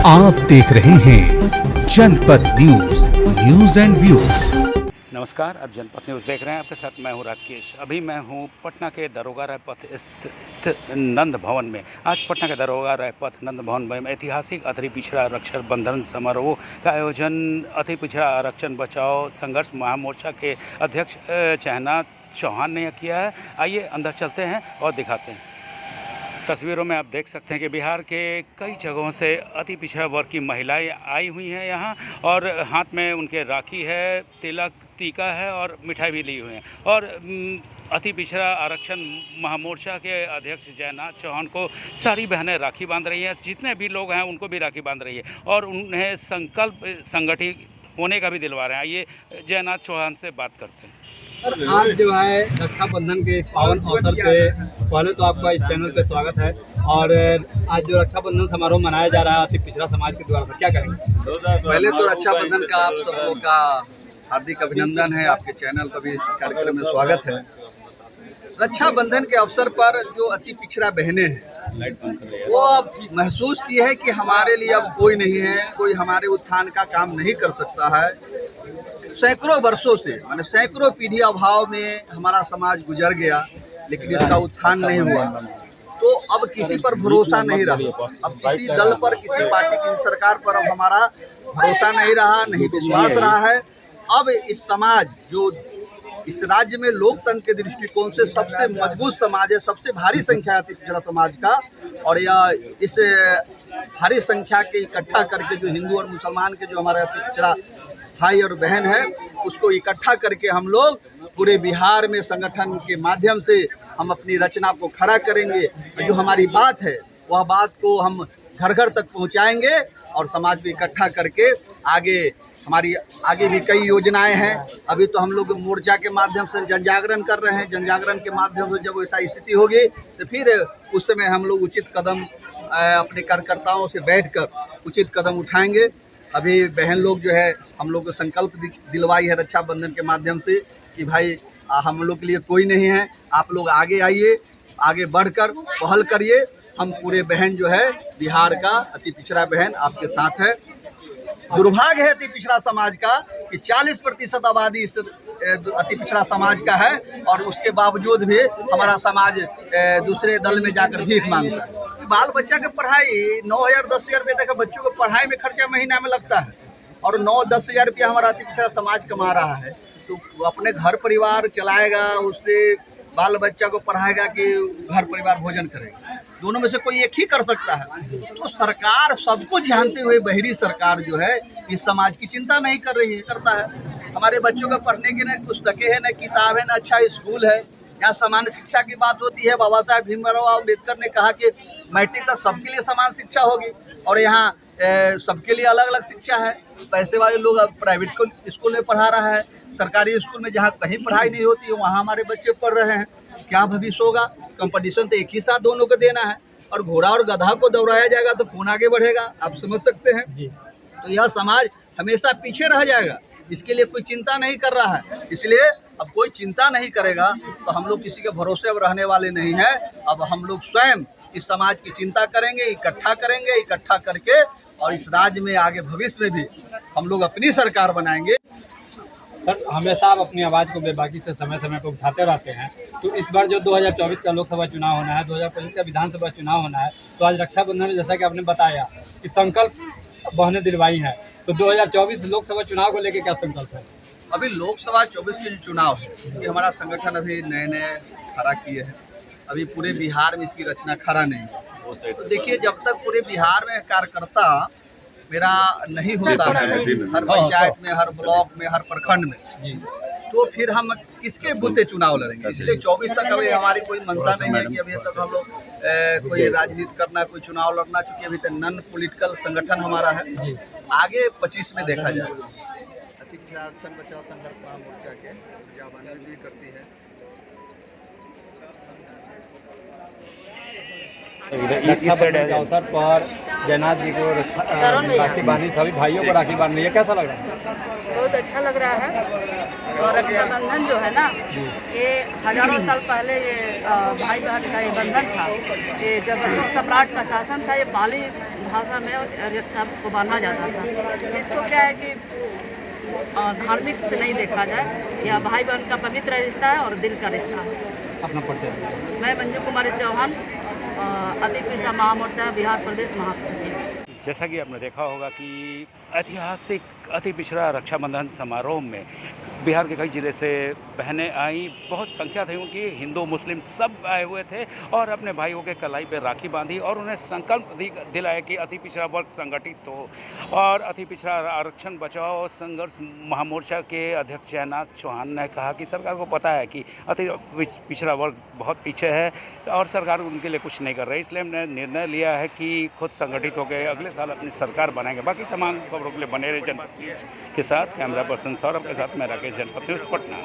आप देख रहे हैं जनपद न्यूज, न्यूज एंड व्यूज। नमस्कार, आप जनपद न्यूज़ देख रहे हैं। आपके साथ मैं हूं राकेश। अभी मैं हूं पटना के दरोगा रायपथ स्थित नंद भवन में। आज पटना के दरोगा रायपथ नंद भवन में ऐतिहासिक अति पिछड़ा आरक्षण बंधन समारोह का आयोजन अति पिछड़ा आरक्षण बचाओ संघर्ष महामोर्चा के अध्यक्ष चहनाथ चौहान ने किया है। आइए अंदर चलते हैं और दिखाते हैं। तस्वीरों में आप देख सकते हैं कि बिहार के कई जगहों से अति पिछड़ा वर्ग की महिलाएं आई हुई हैं यहाँ, और हाथ में उनके राखी है, तिलक टीका है और मिठाई भी ली हुई है। और अति पिछड़ा आरक्षण महामोर्चा के अध्यक्ष जयनाथ चौहान को सारी बहनें राखी बांध रही हैं। जितने भी लोग हैं उनको भी राखी बांध रही है और उन्हें संकल्प संगठित होने का भी दिलवा रहे हैं। आइए जयनाथ चौहान से बात करते हैं। आज जो है रक्षाबंधन के इस पावन अवसर पे पहले तो आपका इस चैनल पे स्वागत है। और आज जो रक्षाबंधन समारोह मनाया जा रहा है अति पिछड़ा समाज के द्वारा, क्या कहेंगे? पहले तो रक्षाबंधन का आप सब लोग का हार्दिक अभिनंदन है। आपके चैनल पर भी इस कार्यक्रम में स्वागत है। रक्षाबंधन के अवसर पर जो अति पिछड़ा बहनें हैं वो अब महसूस की है कि हमारे लिए अब कोई नहीं है, कोई हमारे उत्थान का काम नहीं कर सकता है। सैकड़ों वर्षों से माने सैकड़ों पीढ़ी अभाव में हमारा समाज गुजर गया, लेकिन इसका उत्थान नहीं हुआ। तो अब किसी पर भरोसा नहीं रहा, अब किसी दल पर, किसी पार्टी, किसी सरकार पर अब हमारा भरोसा नहीं रहा, नहीं विश्वास रहा है। अब इस समाज जो इस राज्य में लोकतंत्र के दृष्टिकोण से सबसे मजबूत समाज है, सबसे भारी संख्या है पिछड़ा समाज का, और यह इस भारी संख्या के इकट्ठा करके जो हिंदू और मुसलमान के जो हमारा पिछड़ा भाई और बहन है उसको इकट्ठा करके हम लोग पूरे बिहार में संगठन के माध्यम से हम अपनी रचना को खड़ा करेंगे। जो हमारी बात है वह बात को हम घर घर तक पहुंचाएंगे और समाज में इकट्ठा करके हमारी आगे भी कई योजनाएं हैं। अभी तो हम लोग मोर्चा के माध्यम से जन जागरण कर रहे हैं। जन जागरण के माध्यम से जब ऐसा स्थिति होगी तो फिर उस समय हम लोग उचित कदम अपने कार्यकर्ताओं से बैठकर उचित कदम उठाएंगे। अभी बहन लोग जो है हम लोग को संकल्प दिलवाई है रक्षाबंधन के माध्यम से कि भाई हम लोग के लिए कोई नहीं है, आप लोग आगे आइए, आगे बढ़कर पहल करिए। हम पूरे बहन जो है बिहार का अति पिछड़ा बहन आपके साथ है। दुर्भाग्य है अति पिछड़ा समाज का कि 40% आबादी इस अति पिछड़ा समाज का है, और उसके बावजूद भी हमारा समाज दूसरे दल में जाकर भीख मांगता है। बाल बच्चा के पढ़ाई 9,000 10,000 रुपये तक बच्चों को पढ़ाई में खर्चा महीना में लगता है, और 9-10 हज़ार रुपया हमारा अति पिछड़ा समाज कमा रहा है। तो वो अपने घर परिवार चलाएगा, उससे बाल बच्चा को पढ़ाएगा कि घर परिवार भोजन करेगा? दोनों में से कोई एक ही कर सकता है। तो सरकार सब कुछ जानते हुए बहरी सरकार जो है इस समाज की चिंता नहीं कर रही है, करता है। हमारे बच्चों को पढ़ने के न पुस्तकें हैं, न किताब है, न अच्छा स्कूल है। यहाँ सामान्य शिक्षा की बात होती है। बाबा साहब भीमराव अम्बेडकर ने कहा कि मैट्रिक तक सबके लिए समान शिक्षा होगी, और यहाँ सबके लिए अलग अलग शिक्षा है। पैसे वाले लोग अब प्राइवेट स्कूल में पढ़ा रहा है, सरकारी स्कूल में जहाँ कहीं पढ़ाई नहीं होती है वहाँ हमारे बच्चे पढ़ रहे हैं। क्या भविष्य होगा? कंपटीशन तो एक ही साथ दोनों को देना है, और घोड़ा और गधा को दौड़ाया जाएगा तो कौन आगे बढ़ेगा? आप समझ सकते हैं। तो यह समाज हमेशा पीछे रह जाएगा। इसके लिए कोई चिंता नहीं कर रहा है। इसलिए अब कोई चिंता नहीं करेगा तो हम लोग किसी के भरोसे अब रहने वाले नहीं हैं। अब हम लोग स्वयं इस समाज की चिंता करेंगे, इकट्ठा करके, और इस राज्य में आगे भविष्य में भी हम लोग अपनी सरकार बनाएंगे। सर, हमेशा आप अपनी आवाज़ को बेबाकी से समय समय पर उठाते रहते हैं। तो इस बार जो 2024 का लोकसभा चुनाव होना है, 2025 का विधानसभा चुनाव होना है, तो आज रक्षाबंधन में जैसा कि आपने बताया कि संकल्प बहनें दिलवाई हैं, तो 2024 लोकसभा चुनाव को लेकर क्या संकल्प है? अभी लोकसभा 24 के जो चुनाव है कि हमारा संगठन अभी नए खड़ा किए हैं। अभी पूरे बिहार में इसकी रचना खड़ा नहीं है। तो देखिए, जब तक पूरे बिहार में कार्यकर्ता मेरा नहीं होता है, हर पंचायत में, हर ब्लॉक में, हर प्रखंड में, तो फिर हम किसके बूते चुनाव लड़ेंगे? इसलिए 24 तक अभी हमारी कोई मंशा नहीं है कि अभी तक हम लोग कोई राजनीति करना, कोई चुनाव लड़ना, क्योंकि अभी तक नॉन पॉलिटिकल संगठन हमारा है। आगे 25 में देखा जाएगा। अति पिछड़ा आरक्षण बचाओ संघर्ष महामोर्चा के जवाबंदी भी करती है। रक्षाबंधन के अवसर पर जयनाथ जी को राखी बांधी, सभी भाइयों को राखी बांध रही है, कैसा लग रहा है? बहुत अच्छा लग रहा है। और रक्षाबंधन जो है ना, ये हजारों साल पहले ये भाई बहन का ये बंधन था। ये जब अशोक सम्राट का शासन था, ये पाली भाषा में रक्षा को बांधा जाता था। इसको क्या है कि धार्मिक से नहीं देखा जाए, यह भाई बहन का पवित्र रिश्ता है और दिल का रिश्ता है। अपना परिचय। मैं मंजू कुमारी चौहान, अति पिछड़ा महामोर्चा बिहार प्रदेश महासचिव। जैसा कि आपने देखा होगा कि ऐतिहासिक अति पिछड़ा रक्षाबंधन समारोह में बिहार के कई ज़िले से बहनें आई, बहुत संख्या थी उनकी, हिंदू मुस्लिम सब आए हुए थे और अपने भाइयों के कलाई पे राखी बांधी और उन्हें संकल्प दिलाया कि अति पिछड़ा वर्ग संगठित हो। और अति पिछड़ा आरक्षण बचाओ संघर्ष महामोर्चा के अध्यक्ष जयनाथ चौहान ने कहा कि सरकार को पता है कि अति पिछड़ा वर्ग बहुत पीछे है और सरकार उनके लिए कुछ नहीं कर रही, इसलिए हमने निर्णय लिया है कि खुद संगठित होकर अगले साल अपनी सरकार बनाएंगे। बाकी तमाम खबरों के लिए बने रहे जनपद न्यूज़ के साथ। कैमरा पर्सन सौरभ के साथ मैं राकेश, जनपद न्यूज़ पटना।